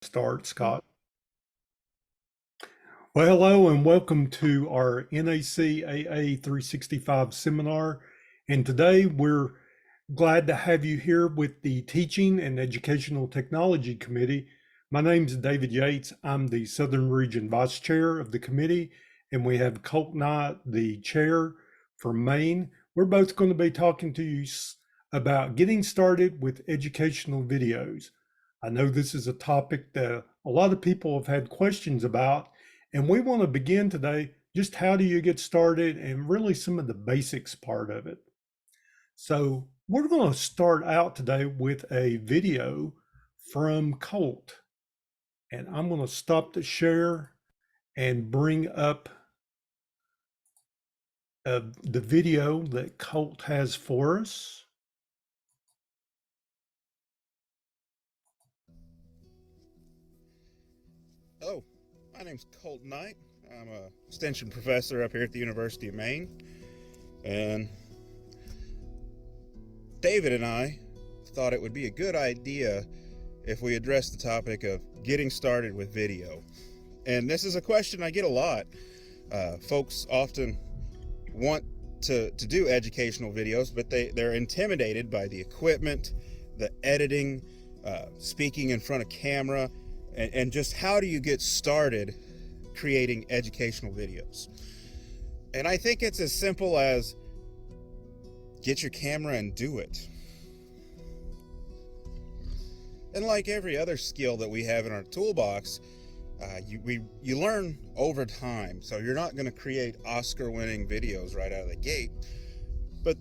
Start, Scott. Well, hello and welcome to our NACAA 365 seminar. And today we're glad to have you here with the Teaching and Educational Technology Committee. My name is David Yates. I'm the Southern Region Vice Chair of the committee, and we have Colt Knight, the Chair from Maine. We're both going to be talking to you about getting started with educational videos. I know this is a topic that a lot of people have had questions about, and we want to begin today just how do you get started and really some of the basics part of it. So we're going to start out today with a video from Colt. And I'm going to stop the share and bring up the video that Colt has for us. Hello, my name's Colt Knight. I'm a extension professor up here at the University of Maine. And David and I thought it would be a good idea if we addressed the topic of getting started with video. And this is a question I get a lot. Folks often want to do educational videos, but they're intimidated by the equipment, the editing, speaking in front of camera, and just how do you get started creating educational videos. And I think it's as simple as get your camera and do it. And like every other skill that we have in our toolbox, you learn over time. So you're not going to create Oscar-winning videos right out of the gate. But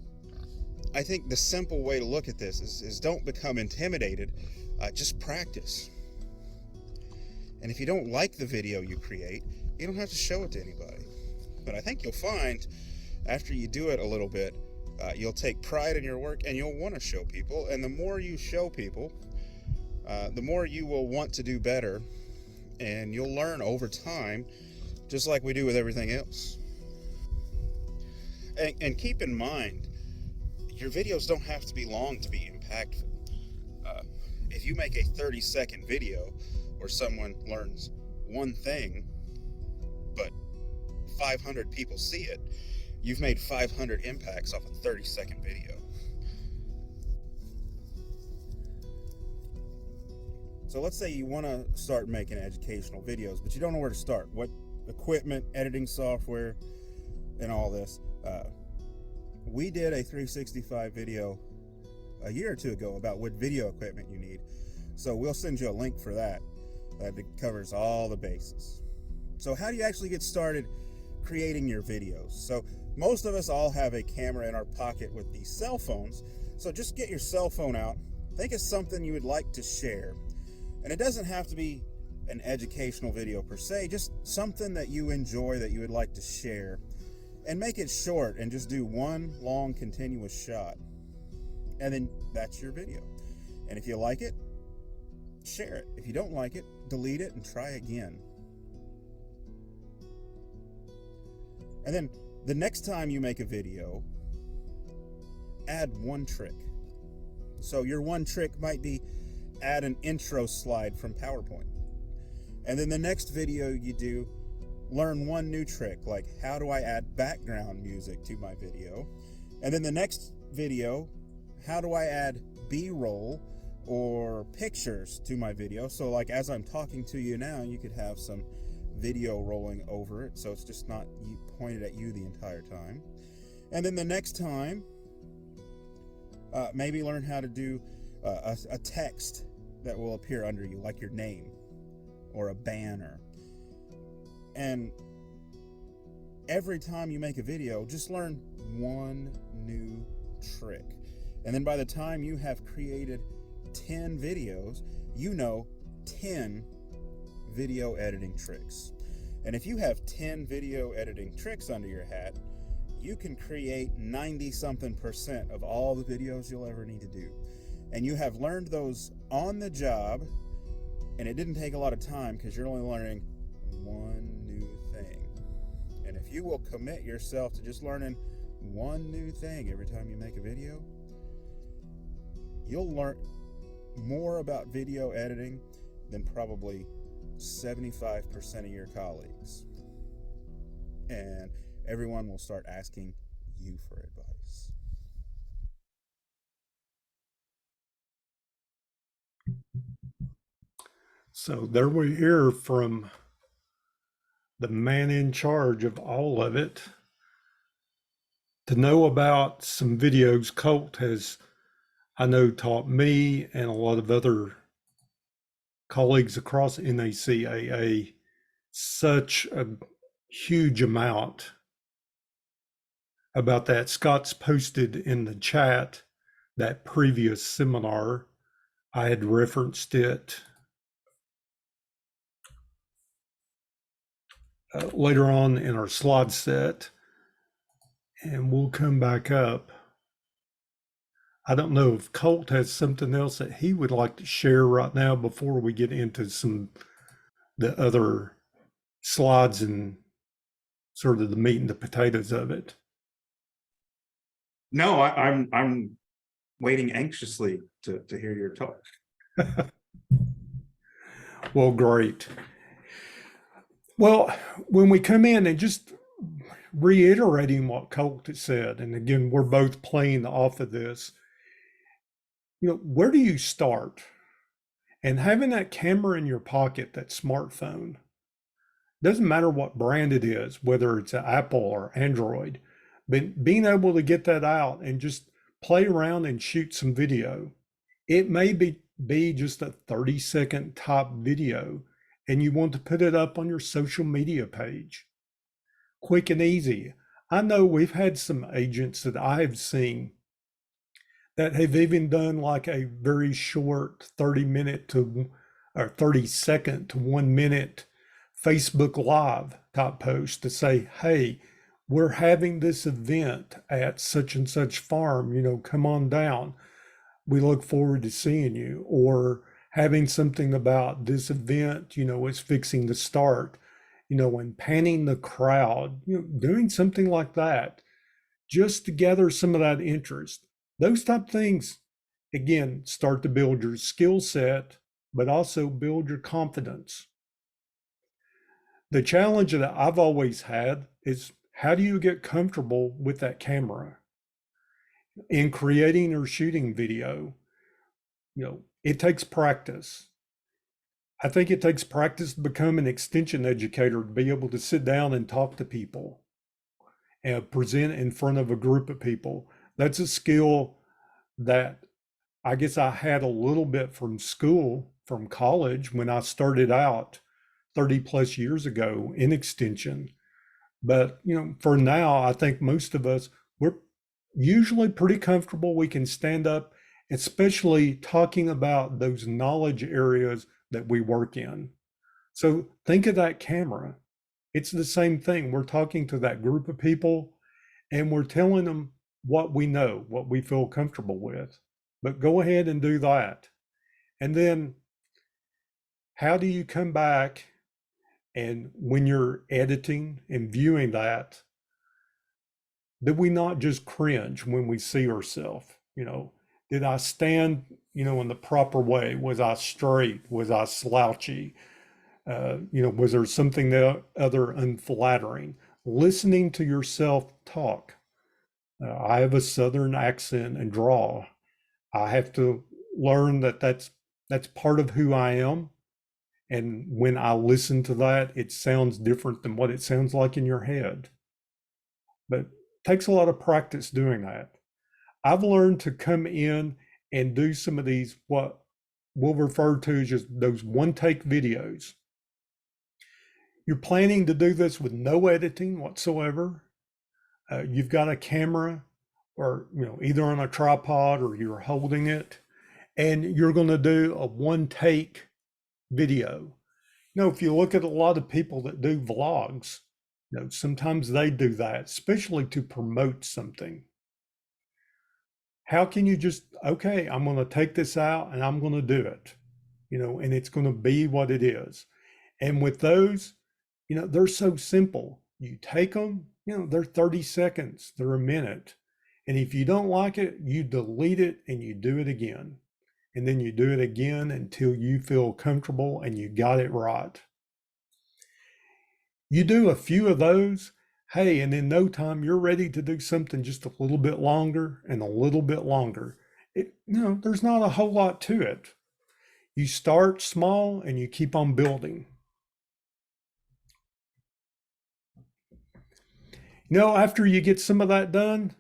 I think the simple way to look at this is don't become intimidated. Just practice. And if you don't like the video you create, you don't have to show it to anybody. But I think you'll find after you do it a little bit, you'll take pride in your work and you'll want to show people. And the more you show people, the more you will want to do better. And you'll learn over time, just like we do with everything else. And keep in mind, your videos don't have to be long to be impactful. If you make a 30-second video where someone learns one thing, but 500 people see it, you've made 500 impacts off a 30-second video. So let's say you want to start making educational videos, but you don't know where to start. What equipment, editing software, and all this. We did a 365 video a year or two ago about what video equipment you need. So we'll send you a link for that. That covers all the bases. So how do you actually get started creating your videos? So most of us all have a camera in our pocket with these cell phones. So just get your cell phone out. Think of something you would like to share. And it doesn't have to be an educational video per se, just something that you enjoy that you would like to share. And make it short and just do one long continuous shot. And then that's your video. And if you like it, share it. If you don't like it, delete it and try again. And then the next time you make a video, add one trick. So your one trick might be add an intro slide from PowerPoint. And then the next video you do, learn one new trick, like how do I add background music to my video? And then the next video, how do I add B-roll or pictures to my video? So like as I'm talking to you now, you could have some video rolling over it, so it's just not pointed at you the entire time. And then the next time, maybe learn how to do a text that will appear under you, like your name or a banner. And every time you make a video, just learn one new trick. And then by the time you have created 10 videos, you know 10 video editing tricks. And if you have 10 video editing tricks under your hat, you can create 90-something% of all the videos you'll ever need to do. And you have learned those on the job, and it didn't take a lot of time because you're only learning one new thing. And if you will commit yourself to just learning one new thing every time you make a video, you'll learn more about video editing than probably 75% of your colleagues. And everyone will start asking you for advice. So there we hear from the man in charge of all of it. To know about some videos, Colt has, I know, taught me and a lot of other colleagues across NACAA such a huge amount about that. Scott's posted in the chat that previous seminar. I had referenced it later on in our slide set, and we'll come back up. I don't know if Colt has something else that he would like to share right now before we get into some the other slides and sort of the meat and the potatoes of it. No, I'm waiting anxiously to hear your talk. Well, great. Well, when we come in and just reiterating what Colt has said, and again, we're both playing off of this, where do you start? And having that camera in your pocket, that smartphone, doesn't matter what brand it is, whether it's an Apple or Android, but being able to get that out and just play around and shoot some video. It may be just a 30-second top video, and you want to put it up on your social media page. Quick and easy. I know we've had some agents that I have seen that have even done like a very short 30-minute to or 30-second to 1 minute Facebook Live type post to say, hey, we're having this event at such and such farm, come on down. We look forward to seeing you. Or having something about this event, is fixing to start, and panning the crowd, doing something like that, just to gather some of that interest. Those type of things, again, start to build your skill set, but also build your confidence. The challenge that I've always had is how do you get comfortable with that camera? In creating or shooting video, it takes practice. I think it takes practice to become an extension educator, to be able to sit down and talk to people and present in front of a group of people. That's a skill that I guess I had a little bit from school, from college, when I started out 30 plus years ago in extension. But, for now, I think most of us, we're usually pretty comfortable. We can stand up, especially talking about those knowledge areas that we work in. So think of that camera. It's the same thing. We're talking to that group of people and we're telling them what we know, what we feel comfortable with. But go ahead and do that. And then how do you come back and when you're editing and viewing that, did we not just cringe when we see ourselves? Did I stand, in the proper way? Was I straight? Was I slouchy? Was there something other unflattering? Listening to yourself talk. I have a Southern accent and drawl. I have to learn that that's part of who I am. And when I listen to that, it sounds different than what it sounds like in your head. But it takes a lot of practice doing that. I've learned to come in and do some of these, what we'll refer to as just those one-take videos. You're planning to do this with no editing whatsoever. You've got a camera or, either on a tripod or you're holding it, and you're going to do a one-take video. If you look at a lot of people that do vlogs, sometimes they do that, especially to promote something. How can you just, okay, I'm going to take this out and I'm going to do it, and it's going to be what it is. And with those, they're so simple. You take them, they're 30 seconds, they're a minute. And if you don't like it, you delete it and you do it again. and then you do it again until you feel comfortable and you got it right. You do a few of those, hey, and in no time you're ready to do something just a little bit longer and a little bit longer. There's not a whole lot to it. You start small and you keep on building. After you get some of that done,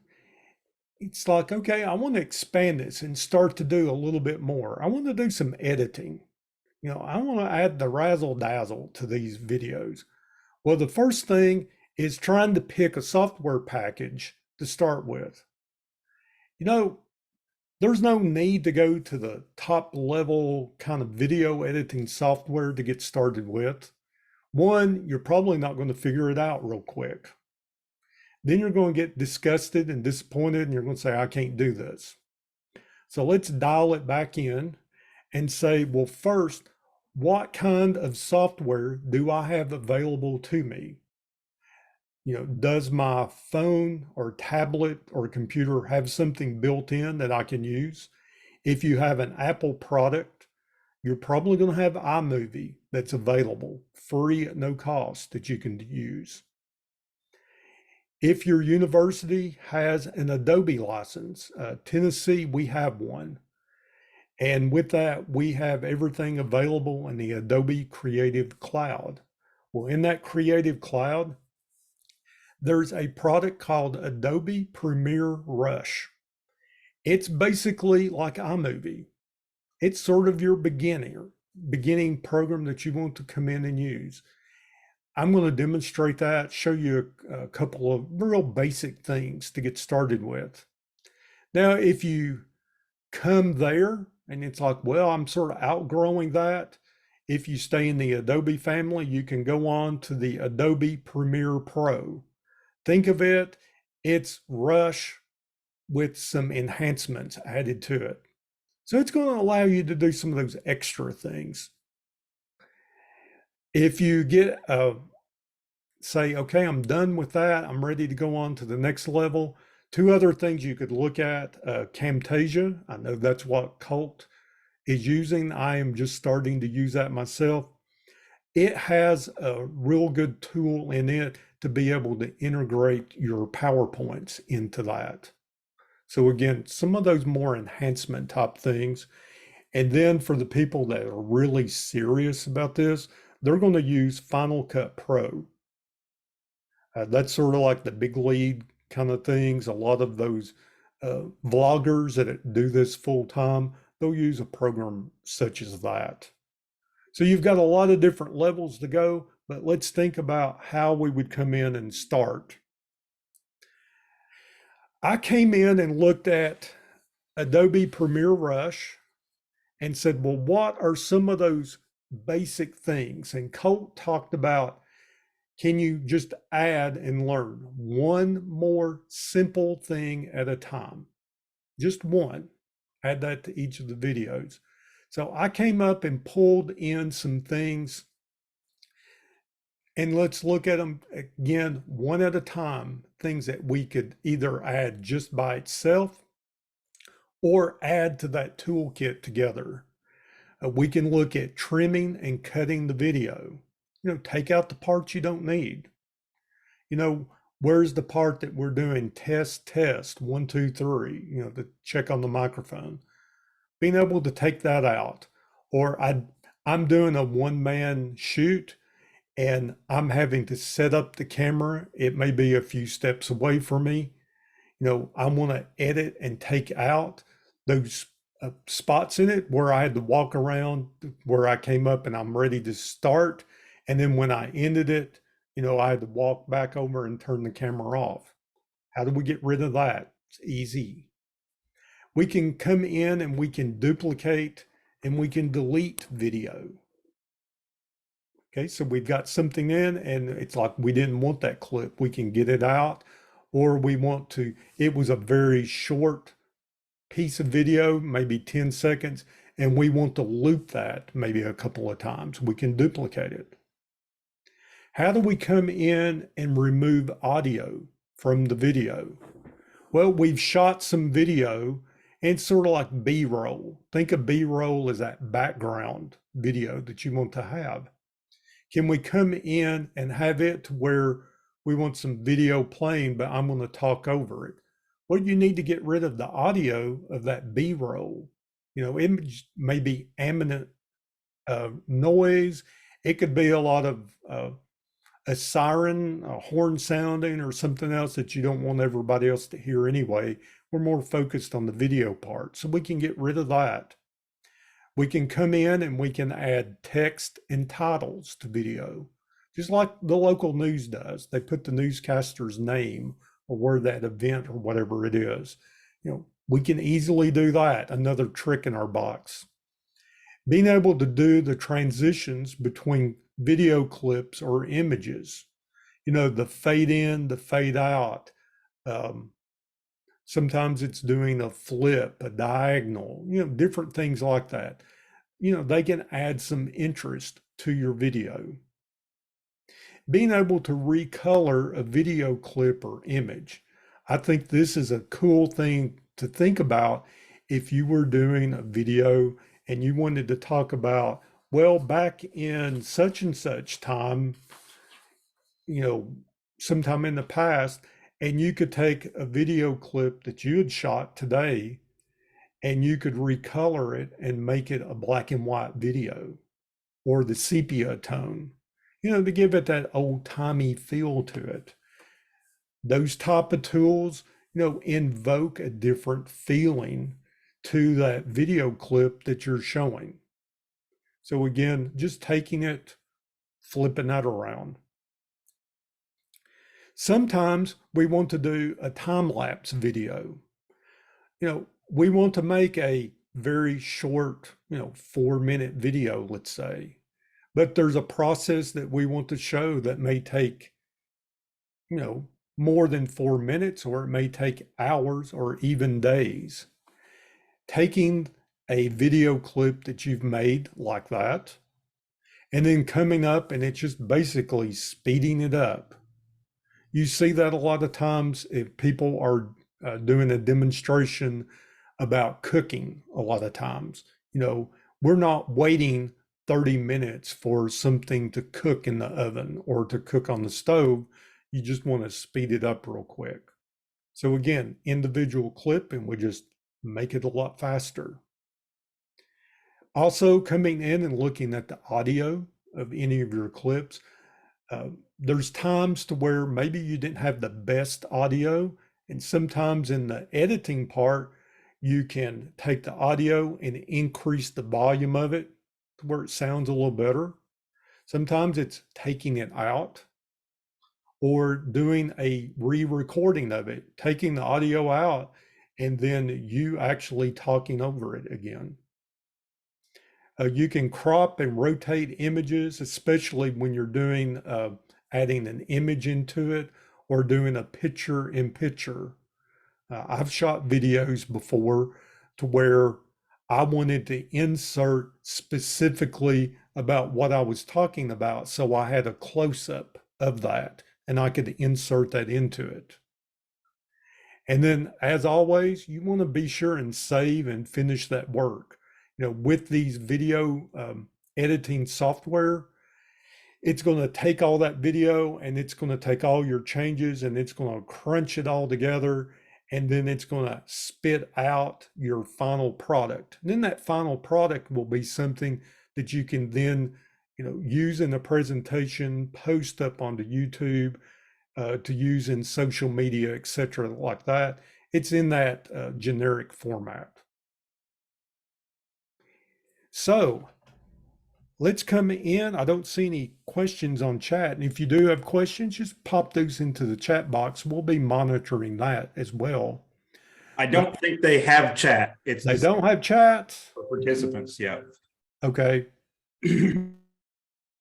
it's like, okay, I want to expand this and start to do a little bit more. I want to do some editing. I want to add the razzle dazzle to these videos. Well, the first thing is trying to pick a software package to start with. There's no need to go to the top level kind of video editing software to get started with. One, you're probably not going to figure it out real quick. Then you're going to get disgusted and disappointed, and you're going to say, I can't do this. So let's dial it back in and say, well, first, what kind of software do I have available to me? Does my phone or tablet or computer have something built in that I can use? If you have an Apple product, you're probably going to have iMovie that's available, free at no cost, that you can use. If your university has an Adobe license, Tennessee, we have one. And with that, we have everything available in the Adobe Creative Cloud. Well, in that Creative Cloud, there's a product called Adobe Premiere Rush. It's basically like iMovie. It's sort of your beginning program that you want to come in and use. I'm going to demonstrate that, show you a couple of real basic things to get started with. Now, if you come there and it's like, well, I'm sort of outgrowing that. If you stay in the Adobe family, you can go on to the Adobe Premiere Pro. Think of it, it's Rush with some enhancements added to it. So it's going to allow you to do some of those extra things. If you get say, okay, I'm done with that, I'm ready to go on to the next level. Two other things you could look at, Camtasia. I know that's what Colt is using. I am just starting to use that myself. It has a real good tool in it to be able to integrate your PowerPoints into that. So again, some of those more enhancement type things. And then for the people that are really serious about this, they're going to use Final Cut Pro. That's sort of like the big league kind of things. A lot of those vloggers that do this full time, they'll use a program such as that. So you've got a lot of different levels to go, but let's think about how we would come in and start. I came in and looked at Adobe Premiere Rush and said, well, what are some of those basic things? And Colt talked about, can you just add and learn one more simple thing at a time? Just one. Add that to each of the videos. So I came up and pulled in some things, and let's look at them again, one at a time, things that we could either add just by itself or add to that toolkit together. We can look at trimming and cutting the video. Take out the parts you don't need. Where's the part that we're doing test, 1, 2, 3, to check on the microphone. Being able to take that out. Or I'm doing a one-man shoot and I'm having to set up the camera. It may be a few steps away from me. I want to edit and take out those spots in it where I had to walk around, where I came up and I'm ready to start. And then when I ended it, I had to walk back over and turn the camera off. How do we get rid of that? It's easy. We can come in and we can duplicate and we can delete video. Okay, so we've got something in and it's like we didn't want that clip. We can get it out, or we want to, it was a very short piece of video, maybe 10 seconds, and we want to loop that maybe a couple of times. We can duplicate it. How do we come in and remove audio from the video? Well, we've shot some video And it's sort of like B-roll. Think of B-roll as that background video that you want to have. Can we come in and have it to where we want some video playing, but I'm going to talk over it? Well, you need to get rid of the audio of that B-roll. You know, it may be ambient noise. It could be a lot of a siren, a horn sounding, or something else that you don't want everybody else to hear anyway. We're more focused on the video part, so we can get rid of that. We can come in and we can add text and titles to video, just like the local news does. They put the newscaster's name or where that event or whatever it is. You know, we can easily do that. Another trick in our box. Being able to do the transitions between video clips or images, you know, the fade in, the fade out. Sometimes it's doing a flip, a diagonal, you know, different things like that. You know, they can add some interest to your video. Being able to recolor a video clip or image. I think this is a cool thing to think about if you were doing a video and you wanted to talk about, well, back in such and such time, you know, sometime in the past, and you could take a video clip that you had shot today and you could recolor it and make it a black and white video or the sepia tone, you know, to give it that old timey feel to it. Those type of tools, you know, invoke a different feeling to that video clip that you're showing. So again, just taking it, flipping that around. Sometimes we want to do a time-lapse video. You know, we want to make a very short, you know, 4-minute video, let's say, but there's a process that we want to show that may take, you know, more than 4 minutes, or it may take hours or even days. Taking a video clip that you've made like that, and then coming up and it's just basically speeding it up. You see that a lot of times if people are doing a demonstration about cooking. A lot of times, you know, we're not waiting 30 minutes for something to cook in the oven or to cook on the stove. You just want to speed it up real quick. So again, individual clip, and we just make it a lot faster. Also, coming in and looking at the audio of any of your clips. There's times to where maybe you didn't have the best audio, and sometimes in the editing part, you can take the audio and increase the volume of it to where it sounds a little better. Sometimes it's taking it out or doing a re-recording of it, taking the audio out and then you actually talking over it again. You can crop and rotate images, especially when you're doing adding an image into it or doing a picture in picture. I've shot videos before to where I wanted to insert specifically about what I was talking about. So I had a close-up of that and I could insert that into it. And then as always, you want to be sure and save and finish that work. You know, with these video editing software, it's going to take all that video and it's going to take all your changes and it's going to crunch it all together. And then it's going to spit out your final product. And then that final product will be something that you can then, you know, use in a presentation, post up onto YouTube, to use in social media, etc., like that. It's in that generic format. So let's come in. I don't see any questions on chat. And if you do have questions, just pop those into the chat box. We'll be monitoring that as well. I don't think they have chat. It's They don't have chat. for participants. Yeah. Okay.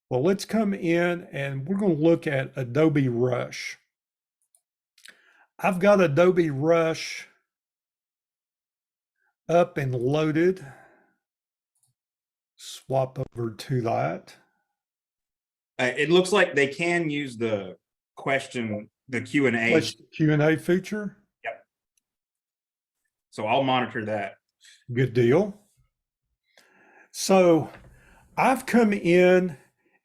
Well, let's come in and we're going to look at Adobe Rush. I've got Adobe Rush up and loaded. Swap over to that. It looks like they can use the question, the Q&A. Q&A feature. Yep. So I'll monitor that. Good deal. So I've come in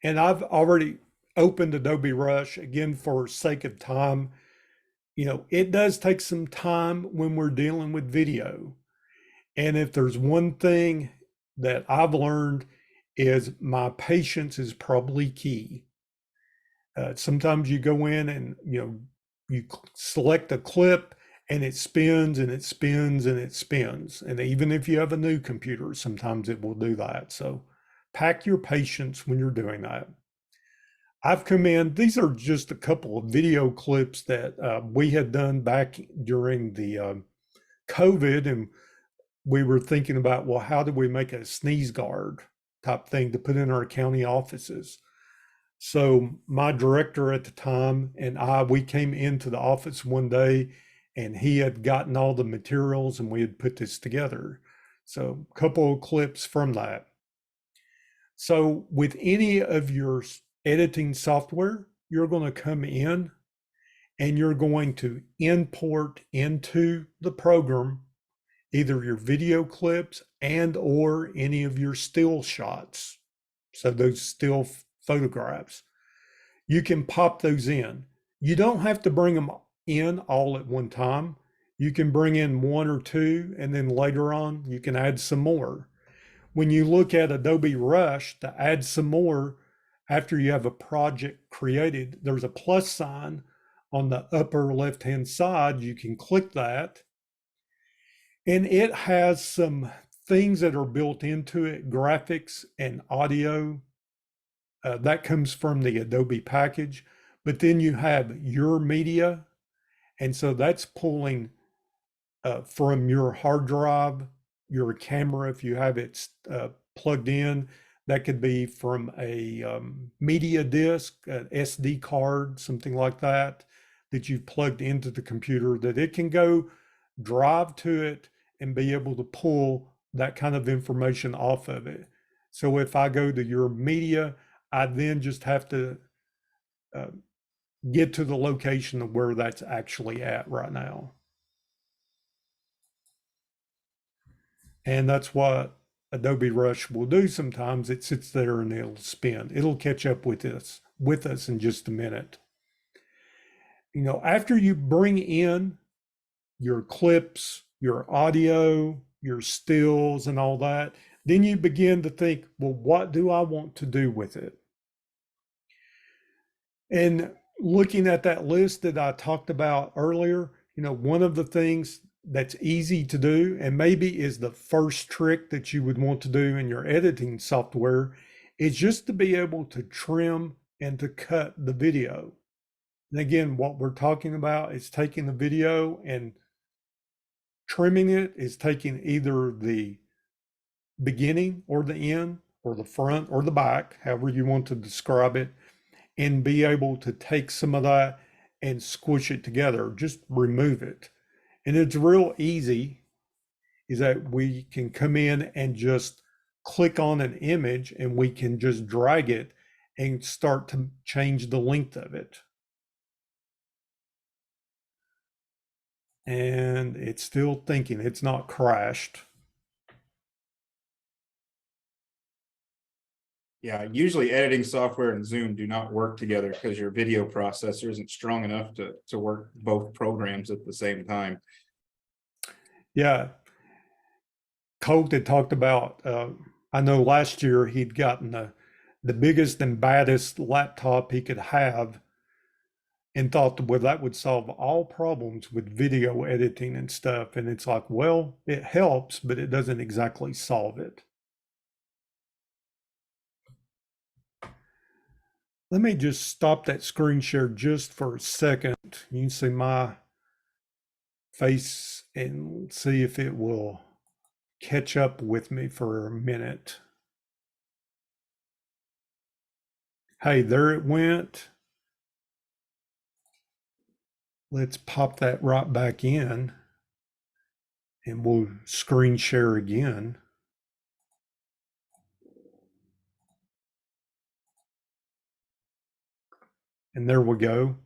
and I've already opened Adobe Rush again for sake of time. You know, it does take some time when we're dealing with video. And if there's one thing that I've learned is my patience is probably key. Sometimes you go in and you select a clip and it spins and it spins and it spins. And even if you have a new computer, sometimes it will do that. So pack your patience when you're doing that. I've come in, these are just a couple of video clips that we had done back during the COVID, and we were thinking about, well, how do we make a sneeze guard type thing to put in our county offices? So my director at the time and we came into the office one day and he had gotten all the materials and we had put this together. So a couple of clips from that. So with any of your editing software, you're going to come in and you're going to import into the program either your video clips and or any of your still shots. So those still photographs, you can pop those in. You don't have to bring them in all at one time. You can bring in one or two, and then later on, you can add some more. When you look at Adobe Rush to add some more, after you have a project created, there's a plus sign on the upper left-hand side. You can click that, and it has some things that are built into it, graphics and audio. That comes from the Adobe package. But then you have your media. And so that's pulling from your hard drive, your camera, if you have it plugged in. That could be from a media disk, an SD card, something like that, that you've plugged into the computer, that it can go drive to it and be able to pull that kind of information off of it. So if I go to your media, I then just have to uh, get to the location of where that's actually at right now. And that's what Adobe Rush will do sometimes. It sits there and it'll spin. It'll catch up with us in just a minute. You know, after you bring in your clips, your audio, your stills and all that, then you begin to think, well, what do I want to do with it? And looking at that list that I talked about earlier, you know, one of the things that's easy to do and maybe is the first trick that you would want to do in your editing software is just to be able to trim and to cut the video. And again, what we're talking about is taking the video and trimming it, is taking either the beginning or the end or the front or the back, however you want to describe it, and be able to take some of that and squish it together, just remove it. And it's real easy, is that we can come in and just click on an image and we can just drag it and start to change the length of it. And it's still thinking, it's not crashed. Yeah, usually editing software and Zoom do not work together because your video processor isn't strong enough to work both programs at the same time. Yeah. Colt had talked about, I know last year he'd gotten the biggest and baddest laptop he could have and thought, well, that would solve all problems with video editing and stuff. And it's like, well, it helps, but it doesn't exactly solve it. Let me just stop that screen share just for a second. You can see my face and see if it will catch up with me for a minute. Hey, there it went. Let's pop that right back in and we'll screen share again. And there we go.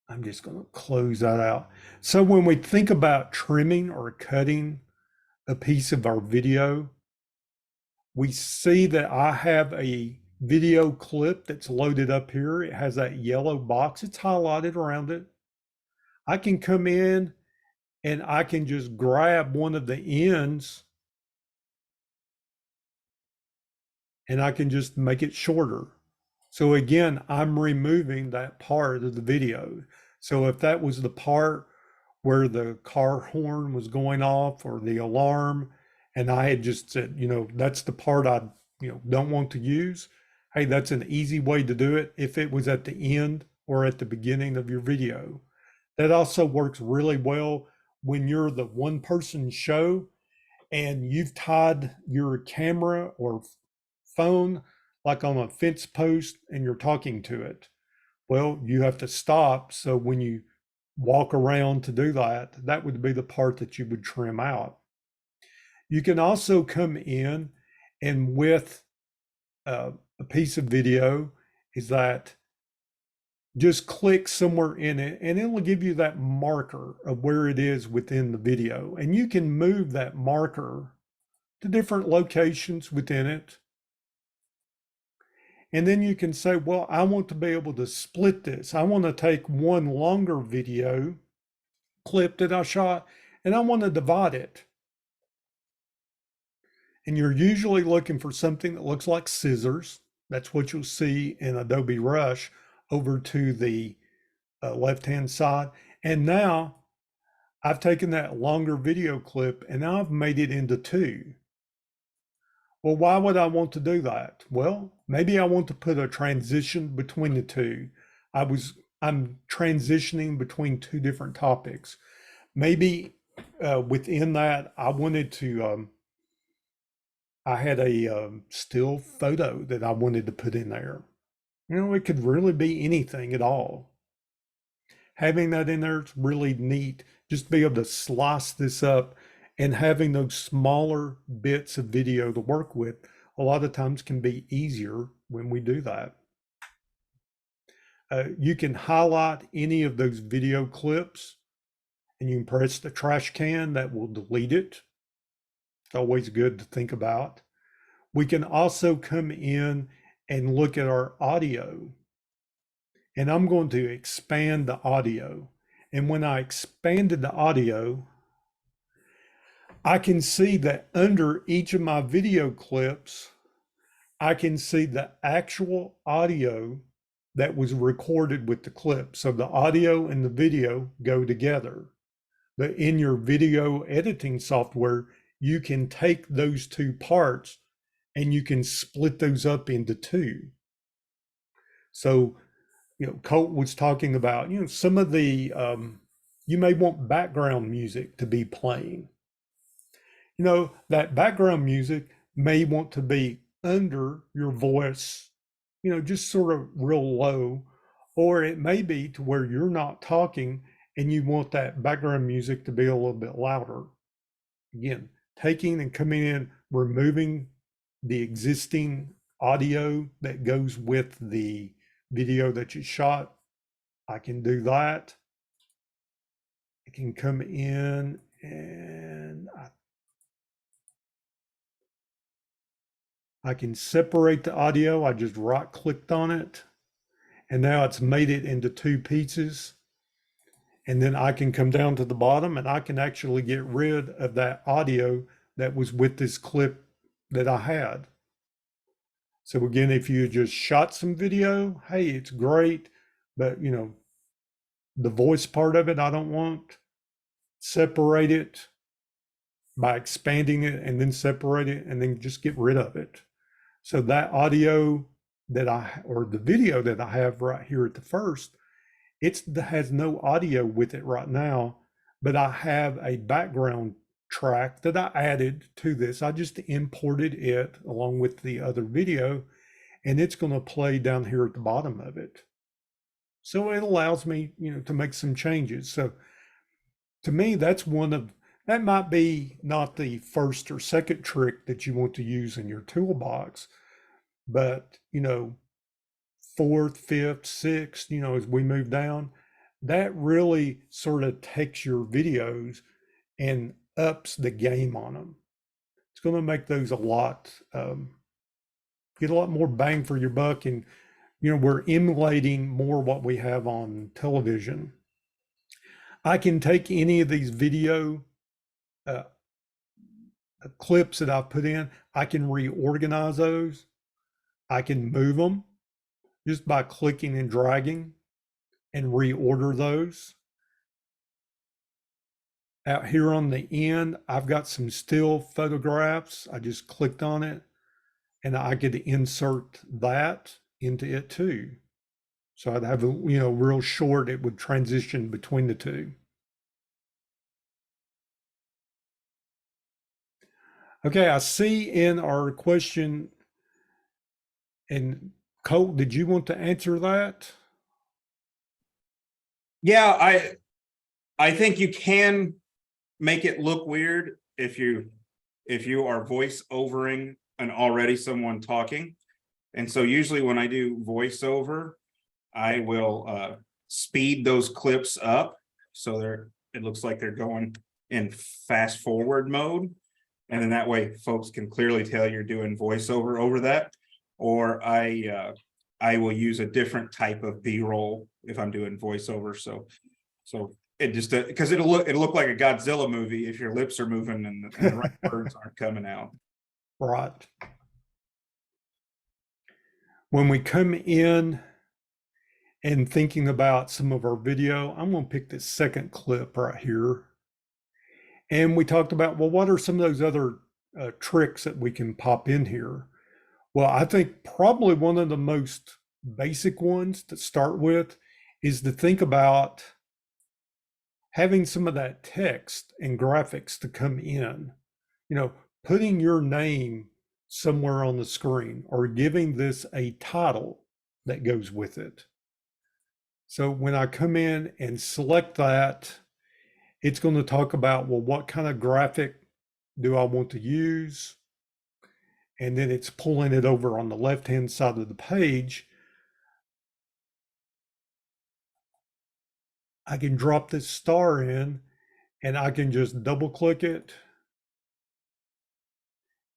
I'm just going to close that out. So when we think about trimming or cutting a piece of our video, we see that I have a video clip that's loaded up here. It has that yellow box. It's highlighted around it. I can come in and I can just grab one of the ends and I can just make it shorter. So again, I'm removing that part of the video. So if that was the part where the car horn was going off or the alarm, and I had just said, that's the part I, don't want to use. Hey, that's an easy way to do it if it was at the end or at the beginning of your video. That also works really well when you're the one person show and you've tied your camera or phone like on a fence post and you're talking to it. Well, you have to stop. So when you walk around to do that, that would be the part that you would trim out. You can also come in and with a piece of video is that just click somewhere in it and it will give you that marker of where it is within the video. And you can move that marker to different locations within it. And then you can say, well, I want to be able to split this. I want to take one longer video clip that I shot and I want to divide it. And you're usually looking for something that looks like scissors. That's what you'll see in Adobe Rush over to the left-hand side. And now I've taken that longer video clip and now I've made it into two. Well, why would I want to do that? Well, maybe I want to put a transition between the two. I'm transitioning between two different topics. Maybe within that, I wanted to, I had a still photo that I wanted to put in there. It could really be anything at all. Having that in there is really neat. Just be able to slice this up and having those smaller bits of video to work with a lot of times can be easier when we do that. You can highlight any of those video clips and you can press the trash can that will delete it. It's always good to think about. We can also come in and look at our audio. And I'm going to expand the audio. And when I expanded the audio, I can see that under each of my video clips, I can see the actual audio that was recorded with the clip. So the audio and the video go together. But in your video editing software, you can take those two parts and you can split those up into two. So, Colt was talking about, some of the, you may want background music to be playing. That background music may want to be under your voice, just sort of real low, or it may be to where you're not talking and you want that background music to be a little bit louder. Again, taking and coming in, removing the existing audio that goes with the video that you shot. I can do that. I can come in and I can separate the audio. I just right clicked on it and now it's made it into two pieces. And then I can come down to the bottom and I can actually get rid of that audio that was with this clip that I had. So again, if you just shot some video, hey, it's great, but the voice part of it, I don't want. Separate it by expanding it and then separate it and then just get rid of it. So that audio or the video that I have right here at the first, it has no audio with it right now, but I have a background track that I added to this. I just imported it along with the other video, and it's going to play down here at the bottom of it. So it allows me, to make some changes. So to me, that might be not the first or second trick that you want to use in your toolbox, but fourth, fifth, sixth, as we move down, that really sort of takes your videos and ups the game on them. It's going to make those a lot, get a lot more bang for your buck. And, we're emulating more what we have on television. I can take any of these video uh, clips that I've put in, I can reorganize those. I can move them just by clicking and dragging and reorder those. Out here on the end, I've got some still photographs. I just clicked on it and I could insert that into it too. So I'd have a, real short, it would transition between the two. Okay, I see in our question, and Colt, did you want to answer that? Yeah, I think you can make it look weird if you are voice overing an already someone talking. And so usually when I do voiceover, I will speed those clips up so it looks like they're going in fast forward mode. And then that way folks can clearly tell you're doing voiceover over that. Or I will use a different type of B-roll if I'm doing voiceover. So it just, because it'll look like a Godzilla movie if your lips are moving and the right words aren't coming out. Right. When we come in and thinking about some of our video, I'm going to pick this second clip right here. And we talked about, well, what are some of those other tricks that we can pop in here? Well, I think probably one of the most basic ones to start with is to think about having some of that text and graphics to come in, putting your name somewhere on the screen or giving this a title that goes with it. So when I come in and select that, it's going to talk about, well, what kind of graphic do I want to use? And then it's pulling it over on the left-hand side of the page. I can drop this star in and I can just double click it.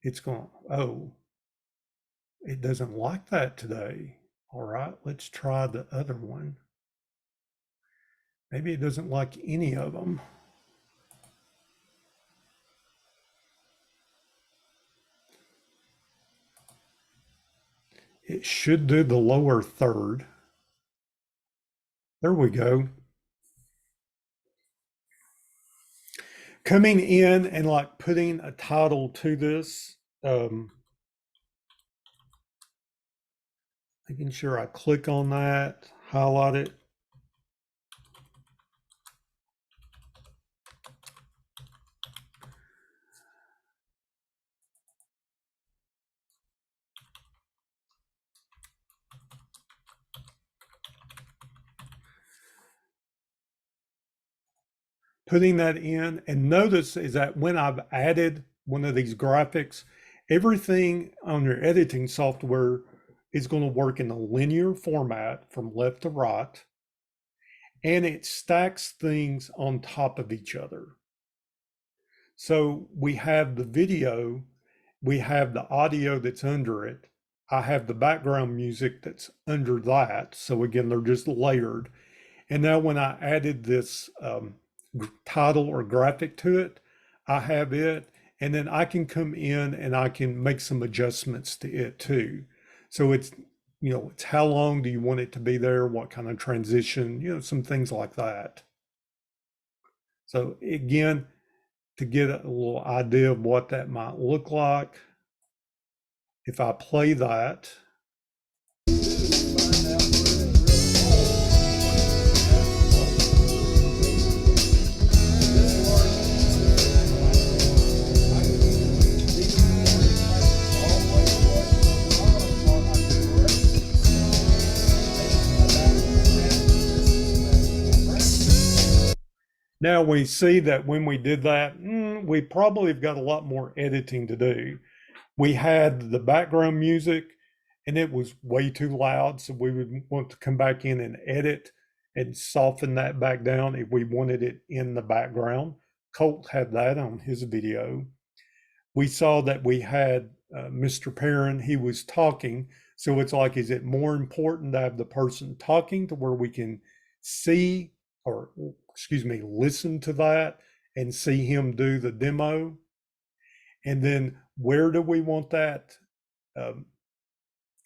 It's going, oh, it doesn't like that today. All right, let's try the other one. Maybe it doesn't like any of them. It should do the lower third. There we go. Coming in and like putting a title to this, making sure I click on that, highlight it. Putting that in, and notice is that when I've added one of these graphics, everything on your editing software is going to work in a linear format from left to right, and it stacks things on top of each other. So we have the video, we have the audio that's under it. I have the background music that's under that. So again, they're just layered. And now when I added this title or graphic to it, I have it, and then I can come in and I can make some adjustments to it too. So it's, it's how long do you want it to be there? What kind of transition, some things like that. So again, to get a little idea of what that might look like, if I play that, now we see that when we did that, we probably have got a lot more editing to do. We had the background music and it was way too loud. So we would want to come back in and edit and soften that back down if we wanted it in the background. Colt had that on his video. We saw that we had Mr. Perrin, he was talking. So it's like, is it more important to have the person talking to where we can see, or excuse me, listen to that and see him do the demo? And then where do we want that um,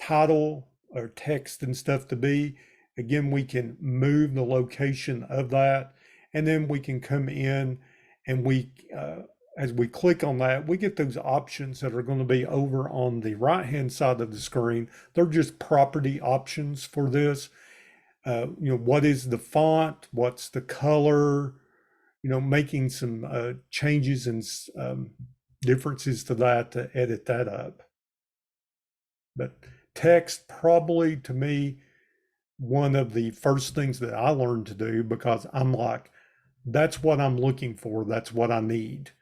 title or text and stuff to be? Again, we can move the location of that, and then we can come in and as we click on that, we get those options that are going to be over on the right-hand side of the screen. They're just property options for this. What is the font? What's the color? Making some changes and differences to that to edit that up. But text probably to me, one of the first things that I learned to do, because I'm like, that's what I'm looking for. That's what I need.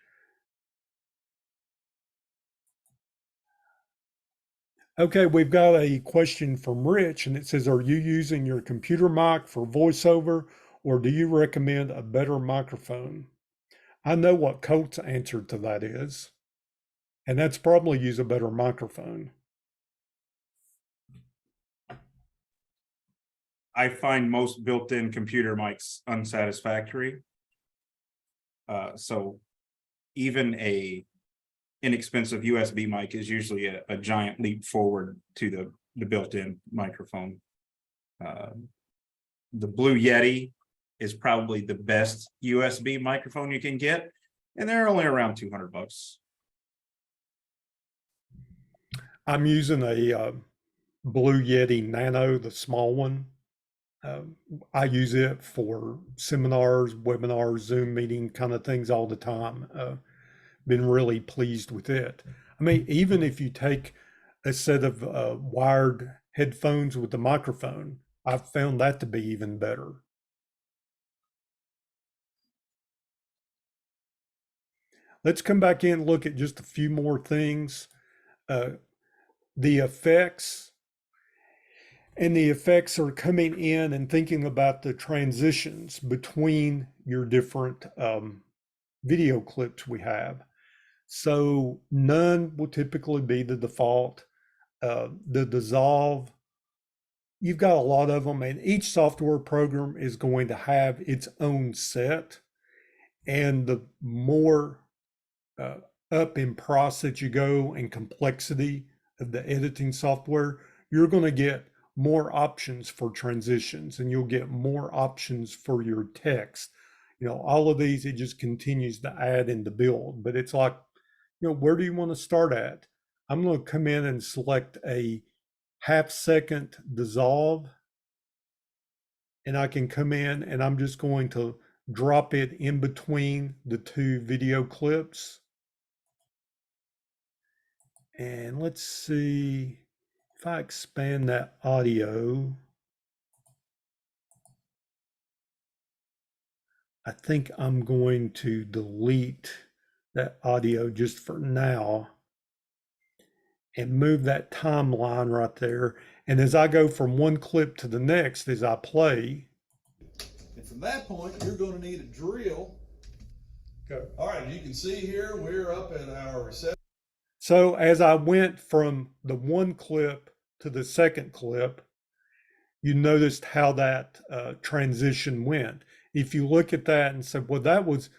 Okay, we've got a question from Rich, and it says, are you using your computer mic for voiceover, or do you recommend a better microphone? I know what Colt's answer to that is, and that's probably use a better microphone. I find most built-in computer mics unsatisfactory. So even a inexpensive USB mic is usually a giant leap forward to the built-in microphone. The Blue Yeti is probably the best USB microphone you can get, and they're only around $200. I'm using a Blue Yeti Nano, the small one. I use it for seminars, webinars, Zoom meeting kind of things all the time. Been really pleased with it. I mean, even if you take a set of wired headphones with the microphone, I've found that to be even better. Let's come back in and look at just a few more things. The effects. And the effects are coming in and thinking about the transitions between your different video clips we have. So none will typically be the default. The dissolve, you've got a lot of them, and each software program is going to have its own set. And the more up in process you go and complexity of the editing software, you're going to get more options for transitions, and you'll get more options for your text. All of these, it just continues to add and to build. But it's like, where do you want to start at? I'm going to come in and select a half-second dissolve, and I can come in and I'm just going to drop it in between the two video clips. And let's see if I expand that audio. I think I'm going to delete that audio just for now and move that timeline right there. And as I go from one clip to the next, as I play. And from that point, you're going to need a drill. Okay. All right, you can see here, we're up at our reception. So as I went from the one clip to the second clip, you noticed how that transition went. If you look at that and say, well, that was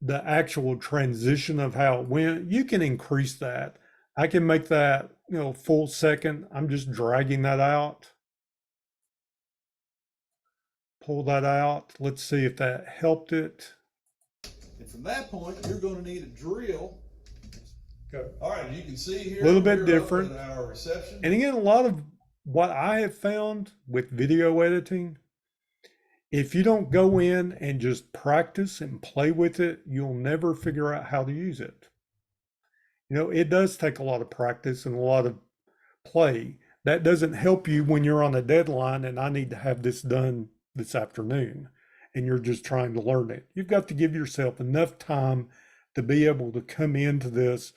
the actual transition of how it went, you can increase that. I can make that, full second. I'm just dragging that out. Pull that out. Let's see if that helped it. And from that point, you're going to need a drill. Okay. All right, you can see here. A little bit different. Our reception. And again, a lot of what I have found with video editing, if you don't go in and just practice and play with it, you'll never figure out how to use it. It does take a lot of practice and a lot of play. That doesn't help you when you're on a deadline and I need to have this done this afternoon and you're just trying to learn it. You've got to give yourself enough time to be able to come into this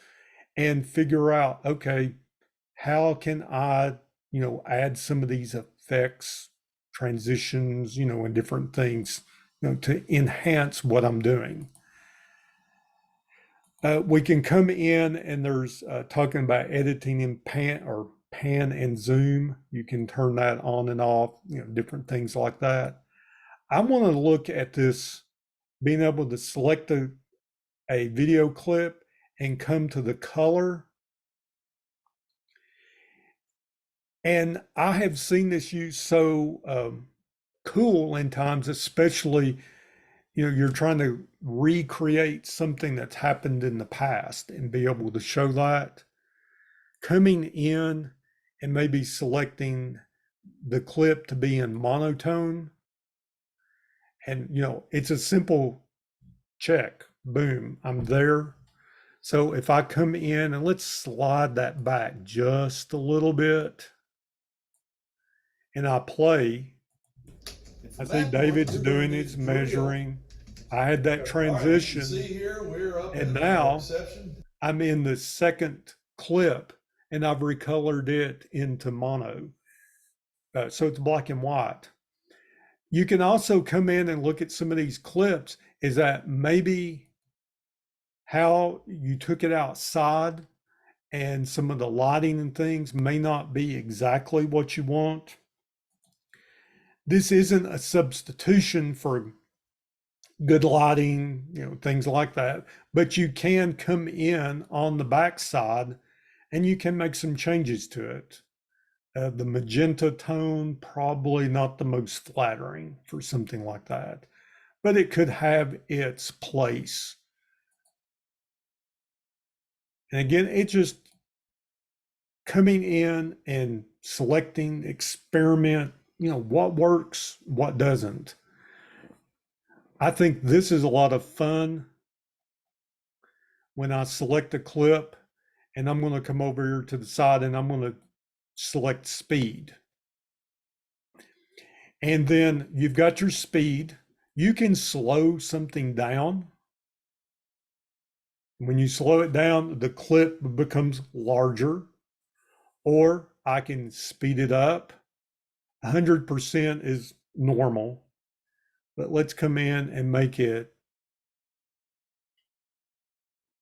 and figure out, okay, how can I, add some of these effects transitions, and different things, to enhance what I'm doing. We can come in and there's talking about editing in pan and zoom. You can turn that on and off, different things like that. I want to look at this, being able to select a video clip and come to the color. And I have seen this used so cool in times, especially, you're trying to recreate something that's happened in the past and be able to show that. Coming in and maybe selecting the clip to be in monotone. And, it's a simple check, boom, I'm there. So if I come in and let's slide that back just a little bit and I play, I see David's doing his measuring. I had that transition. See here, we're up and in now reception. I'm in the second clip and I've recolored it into mono. So it's black and white. You can also come in and look at some of these clips. Is that maybe how you took it outside and some of the lighting and things may not be exactly what you want? This isn't a substitution for good lighting, things like that, but you can come in on the backside and you can make some changes to it. The magenta tone, probably not the most flattering for something like that, but it could have its place. And again, it's just coming in and selecting, experiment, what works, what doesn't. I think this is a lot of fun when I select a clip and I'm going to come over here to the side and I'm going to select speed. And then you've got your speed. You can slow something down. When you slow it down, the clip becomes larger, or I can speed it up. 100% is normal, but let's come in and make it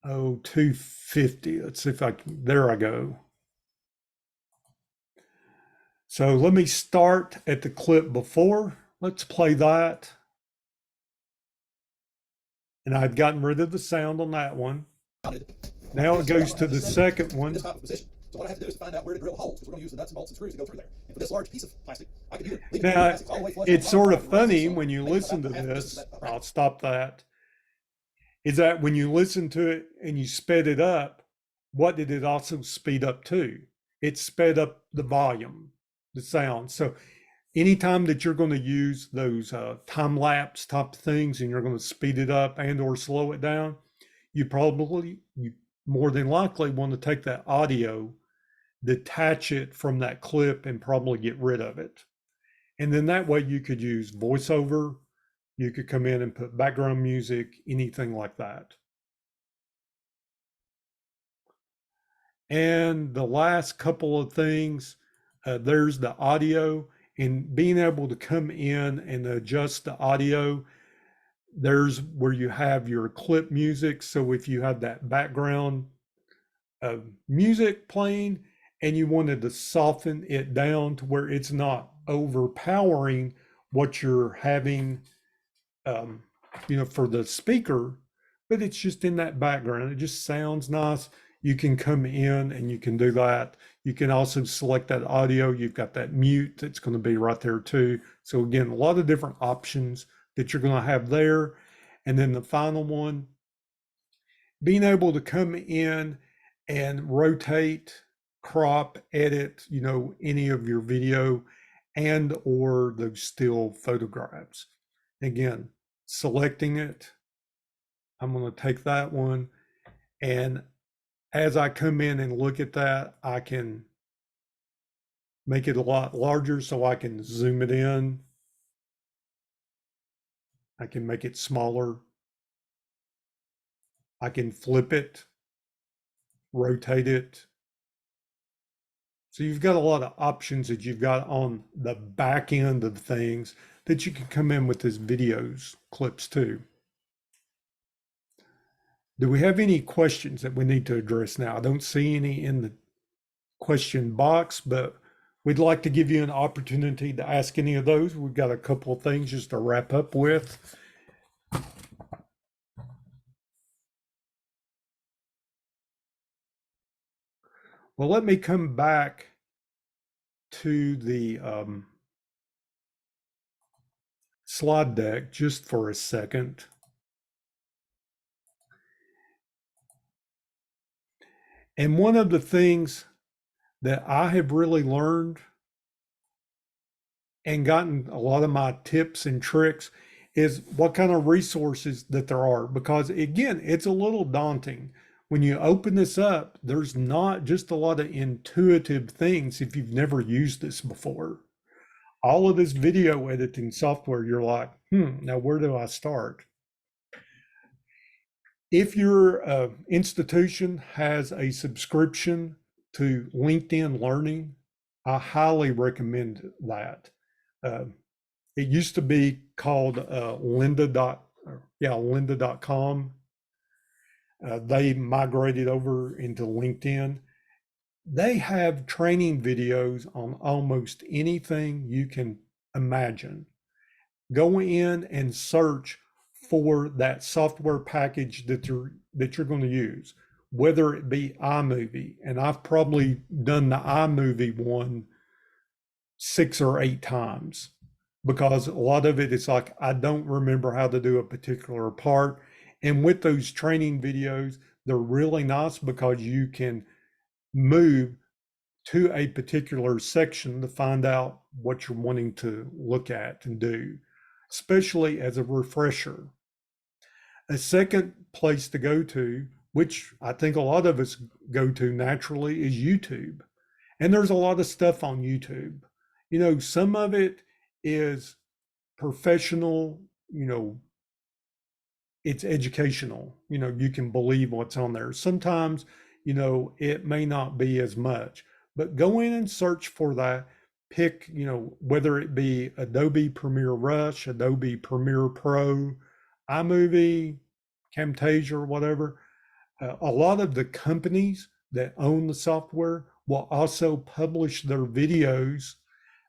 250. Let's see if I can, there I go. So let me start at the clip before. Let's play that. And I'd gotten rid of the sound on that one. Now it goes to the second one. So what I have to do is find out where to drill holes, because we're going to use the nuts and bolts and screws to go through there. And for this large piece of plastic, I could either leave it Now, all the way flush it's on sort the of bottom, funny so when you maybe listen to about half the distance this. of that. I'll stop that. Is that when you listen to it and you sped it up, what did it also speed up to? It sped up the volume, the sound. So anytime that you're going to use those time lapse type things and you're going to speed it up and or slow it down, you more than likely want to take that audio, detach it from that clip and probably get rid of it. And then that way you could use voiceover, you could come in and put background music, anything like that. And the last couple of things, there's the audio, and being able to come in and adjust the audio. There's where you have your clip music. So if you have that background music playing and you wanted to soften it down to where it's not overpowering what you're having, for the speaker, but it's just in that background. It just sounds nice. You can come in and you can do that. You can also select that audio. You've got that mute that's going to be right there too. So again, a lot of different options that you're going to have there. And then the final one, being able to come in and rotate, crop, edit, any of your video and or those still photographs. Again, selecting it, I'm going to take that one, and as I come in and look at that, I can make it a lot larger so I can zoom it in. I can make it smaller. I can flip it, rotate it. So you've got a lot of options that you've got on the back end of things that you can come in with this videos clips too. Do we have any questions that we need to address now? I don't see any in the question box, but we'd like to give you an opportunity to ask any of those. We've got a couple of things just to wrap up with. Well, let me come back to the slide deck just for a second. And one of the things that I have really learned and gotten a lot of my tips and tricks is what kind of resources that there are. Because again, it's a little daunting. When you open this up, there's not just a lot of intuitive things if you've never used this before. All of this video editing software, you're like, now where do I start? If your institution has a subscription to LinkedIn Learning, I highly recommend that. It used to be called lynda.com. They migrated over into LinkedIn. They have training videos on almost anything you can imagine. Go in and search for that software package that you're going to use, whether it be iMovie, and I've probably done the iMovie one 6 or 8 times, because a lot of it is like I don't remember how to do a particular part. And with those training videos, they're really nice because you can move to a particular section to find out what you're wanting to look at and do, especially as a refresher. A second place to go to, which I think a lot of us go to naturally, is YouTube. And there's a lot of stuff on YouTube. You know, some of it is professional, you know, it's educational. You know, you can believe what's on there. Sometimes, you know, it may not be as much, but go in and search for that. Pick, you know, whether it be Adobe Premiere Rush, Adobe Premiere Pro, iMovie, Camtasia, or whatever. A lot of the companies that own the software will also publish their videos,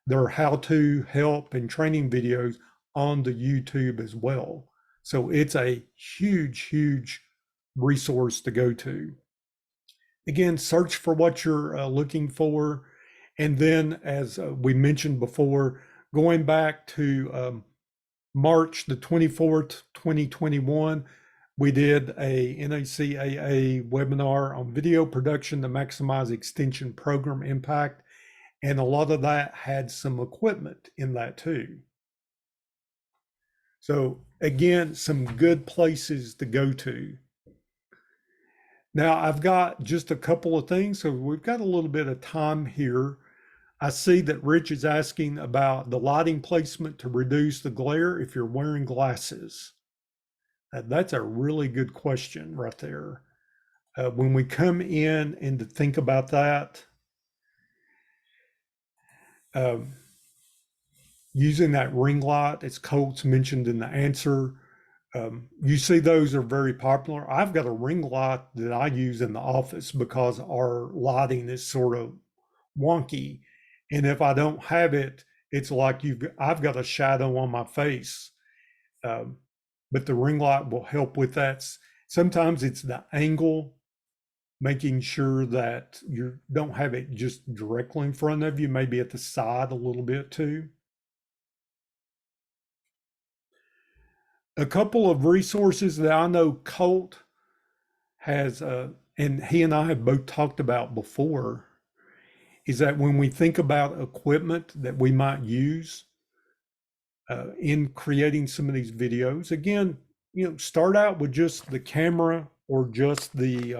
their how-to, help, and training videos onto YouTube as well. So it's a huge, huge resource to go to. Again, search for what you're looking for. And then, as we mentioned before, going back to March the 24th, 2021, we did a NACAA webinar on video production to maximize extension program impact. And a lot of that had some equipment in that too. So again, some good places to go to. Now I've got just a couple of things. So we've got a little bit of time here. I see that Rich is asking about the lighting placement to reduce the glare if you're wearing glasses. That's a really good question right there. When we come in and to think about that, using that ring light, as Colt's mentioned in the answer, you see those are very popular. I've got a ring light that I use in the office because our lighting is sort of wonky. And if I don't have it, it's like I've got a shadow on my face. But the ring light will help with that. Sometimes it's the angle, making sure that you don't have it just directly in front of you, maybe at the side a little bit too. A couple of resources that I know Colt has, and he and I have both talked about before, is that when we think about equipment that we might use in creating some of these videos, again, you know, start out with just the camera or just the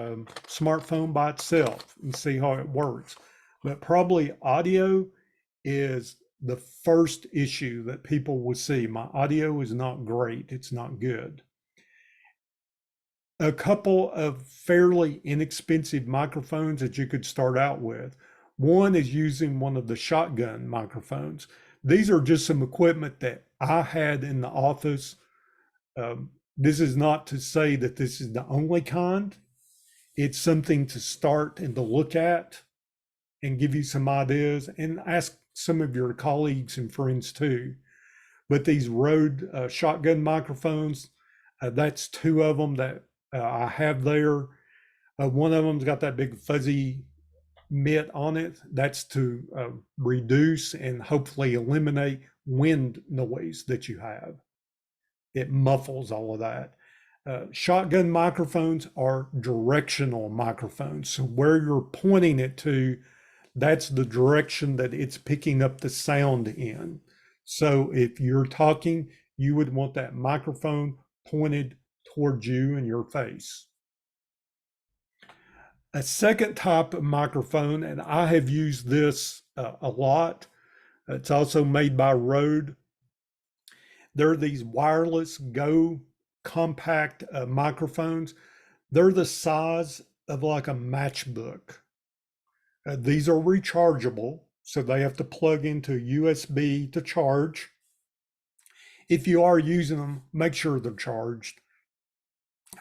smartphone by itself and see how it works. But probably audio is the first issue that people will see. My audio is not great. It's not good. A couple of fairly inexpensive microphones that you could start out with. One is using one of the shotgun microphones. These are just some equipment that I had in the office. This is not to say that this is the only kind. It's something to start and to look at and give you some ideas, and ask some of your colleagues and friends too. But these Rode shotgun microphones, that's two of them that I have there. One of them's got that big fuzzy mitt on it. That's to reduce and hopefully eliminate wind noise that you have. It muffles all of that. Shotgun microphones are directional microphones. So where you're pointing it to, that's the direction that it's picking up the sound in. So if you're talking, you would want that microphone pointed towards you and your face. A second type of microphone, and I have used this a lot. It's also made by Rode. There are these wireless Go compact microphones. They're the size of like a matchbook. These are rechargeable, so they have to plug into USB to charge. If you are using them, make sure they're charged.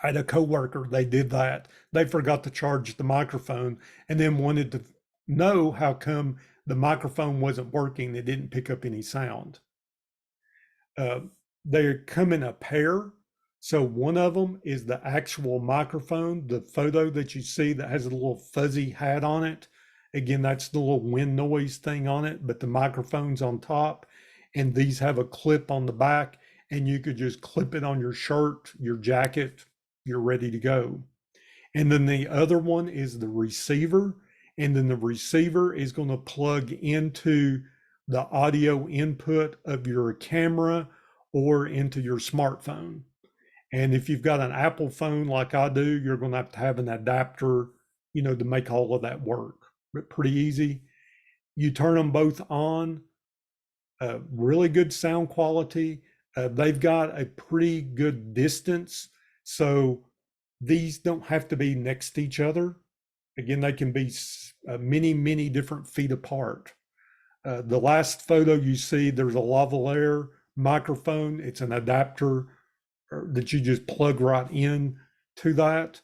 I had a coworker, they did that. They forgot to charge the microphone and then wanted to know how come the microphone wasn't working. It didn't pick up any sound. They come in a pair. So one of them is the actual microphone, the photo that you see that has a little fuzzy hat on it. Again, that's the little wind noise thing on it, but the microphone's on top. And these have a clip on the back, and you could just clip it on your shirt, your jacket, you're ready to go. And then the other one is the receiver. And then the receiver is going to plug into the audio input of your camera or into your smartphone. And if you've got an Apple phone like I do, you're going to have an adapter, to make all of that work. But pretty easy. You turn them both on, really good sound quality. They've got a pretty good distance. So these don't have to be next to each other. Again, they can be many, many different feet apart. The last photo you see, there's a lavalier microphone. It's an adapter that you just plug right in to that.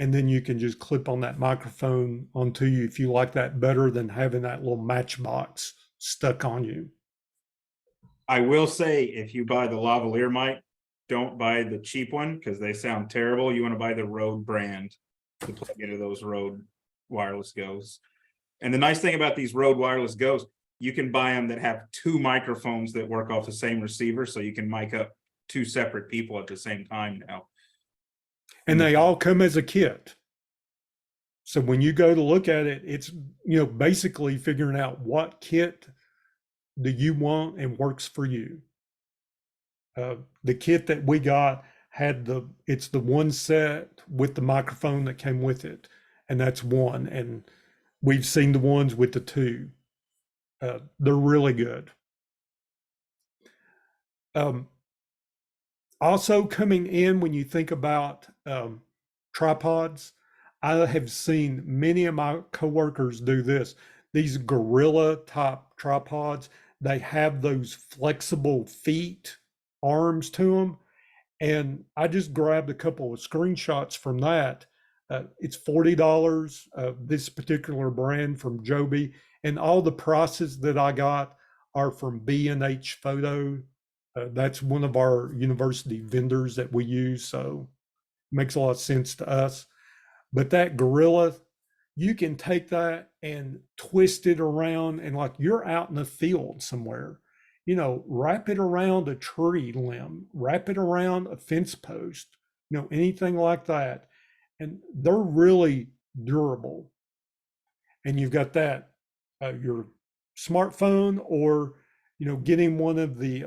And then you can just clip on that microphone onto you if you like that better than having that little matchbox stuck on you. I will say, if you buy the lavalier mic, don't buy the cheap one because they sound terrible. You want to buy the Rode brand to plug into those Rode wireless Goes. And the nice thing about these Rode wireless Goes, you can buy them that have two microphones that work off the same receiver, so you can mic up two separate people at the same time now. And they all come as a kit. So when you go to look at it, it's, basically figuring out what kit do you want and works for you. The kit that we got had it's the one set with the microphone that came with it. And that's one. And we've seen the ones with the two. They're really good. Also coming in, when you think about tripods, I have seen many of my coworkers do this. These gorilla type tripods, they have those flexible feet, arms to them. And I just grabbed a couple of screenshots from that. It's $40, this particular brand from Joby. And all the prices that I got are from B&H Photo. That's one of our university vendors that we use. So it makes a lot of sense to us. But that gorilla, you can take that and twist it around, and like you're out in the field somewhere, wrap it around a tree limb, wrap it around a fence post, anything like that. And they're really durable. And you've got that, your smartphone, or, getting one of the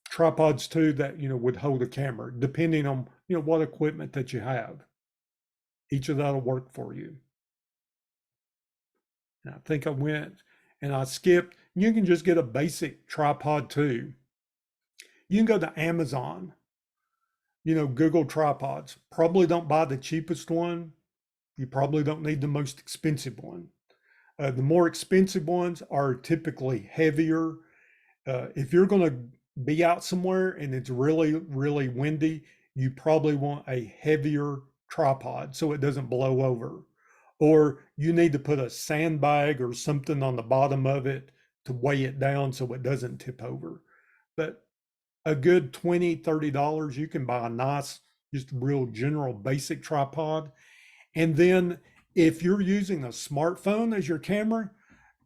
tripods too that, would hold a camera, depending on, what equipment that you have. Each of that'll work for you. And I think I went and I skipped. You can just get a basic tripod too. You can go to Amazon, Google tripods. Probably don't buy the cheapest one. You probably don't need the most expensive one. The more expensive ones are typically heavier. If you're going to be out somewhere and it's really, really windy, you probably want a heavier tripod so it doesn't blow over. Or you need to put a sandbag or something on the bottom of it to weigh it down so it doesn't tip over. But a good $20, $30, you can buy a nice, just real general basic tripod. And then if you're using a smartphone as your camera,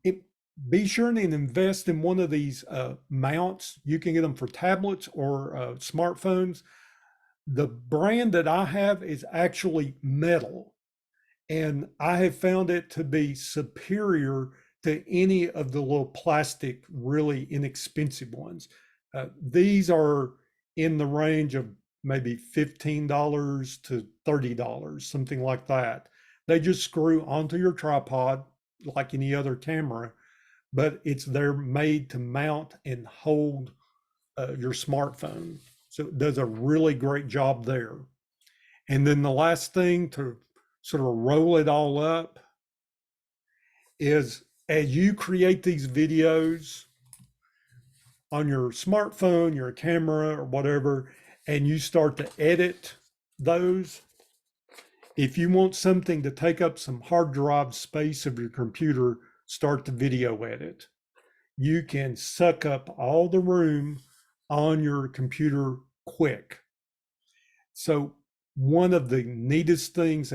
it, be sure and invest in one of these mounts. You can get them for tablets or smartphones. The brand that I have is actually metal, and I have found it to be superior to any of the little plastic, really inexpensive ones. These are in the range of maybe $15 to $30, something like that. They just screw onto your tripod like any other camera, but they're made to mount and hold your smartphone. So it does a really great job there. And then the last thing to sort of roll it all up is as you create these videos on your smartphone, your camera, or whatever, and you start to edit those, if you want something to take up some hard drive space of your computer, start the video edit. You can suck up all the room on your computer quick. So one of the neatest things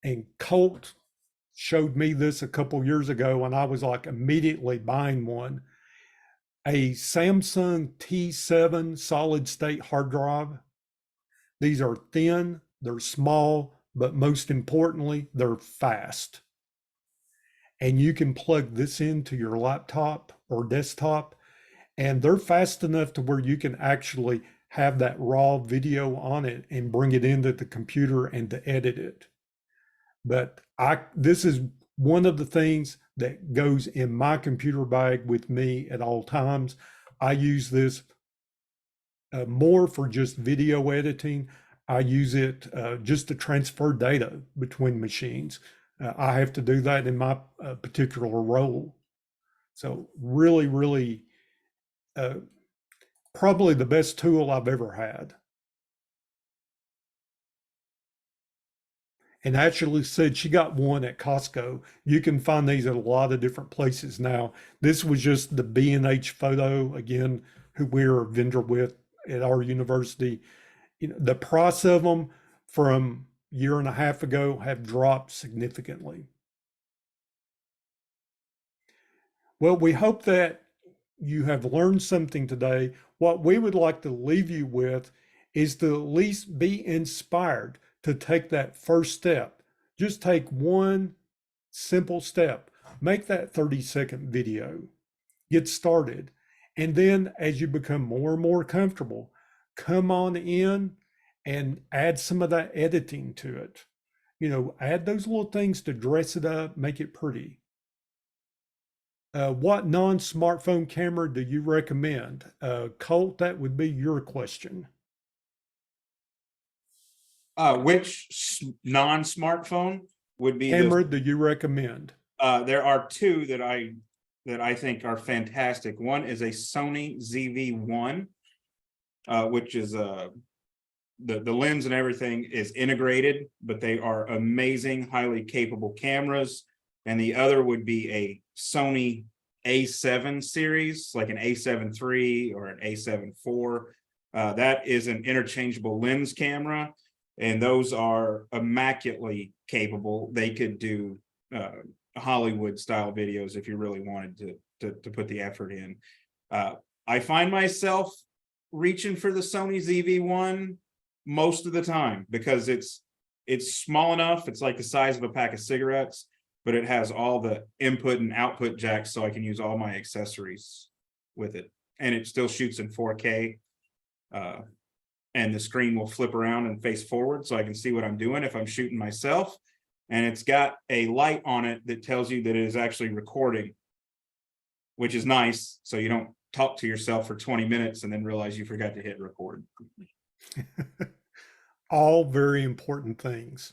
and Colt showed me this a couple years ago, and I was like immediately buying one, a Samsung T7 solid state hard drive. These are thin, they're small, but most importantly, they're fast. And you can plug this into your laptop or desktop, and they're fast enough to where you can actually have that raw video on it and bring it into the computer and to edit it. But this is one of the things that goes in my computer bag with me at all times. I use this more for just video editing. I use it just to transfer data between machines. I have to do that in my particular role. So really, really, probably the best tool I've ever had. And actually said she got one at Costco. You can find these at a lot of different places now. This was just the B&H Photo, again, who we're a vendor with at our university. You know, the price of them from a year and a half ago have dropped significantly. Well, we hope that you have learned something today. What we would like to leave you with is to at least be inspired to take that first step. Just take one simple step. Make that 30-second video. Get started. And then as you become more and more comfortable, come on in and add some of that editing to it. You know, add those little things to dress it up, make it pretty. What non-smartphone camera do you recommend? Colt, that would be your question. Which non-smartphone would be Camera do you recommend? There are two that I think are fantastic. One is a Sony ZV-1, which is the lens and everything is integrated, but they are amazing, highly capable cameras. And the other would be a Sony A7 series, like an A7 III or an A7 IV. That is an interchangeable lens camera, and those are immaculately capable. They could do Hollywood style videos if you really wanted to put the effort in. I find myself reaching for the Sony ZV-1 most of the time because it's small enough. It's like the size of a pack of cigarettes, but it has all the input and output jacks, so I can use all my accessories with it. And it still shoots in 4K. And the screen will flip around and face forward so I can see what I'm doing if I'm shooting myself. And it's got a light on it that tells you that it is actually recording, which is nice. So you don't talk to yourself for 20 minutes and then realize you forgot to hit record. All very important things.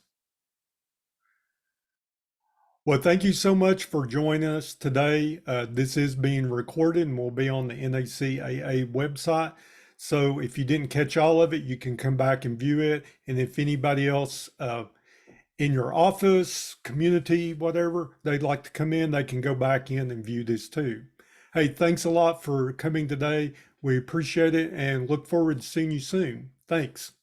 Well, thank you so much for joining us today. This is being recorded and will be on the NACAA website. So if you didn't catch all of it, you can come back and view it. And if anybody else in your office, community, whatever, they'd like to come in, they can go back in and view this too. Hey, thanks a lot for coming today. We appreciate it and look forward to seeing you soon. Thanks.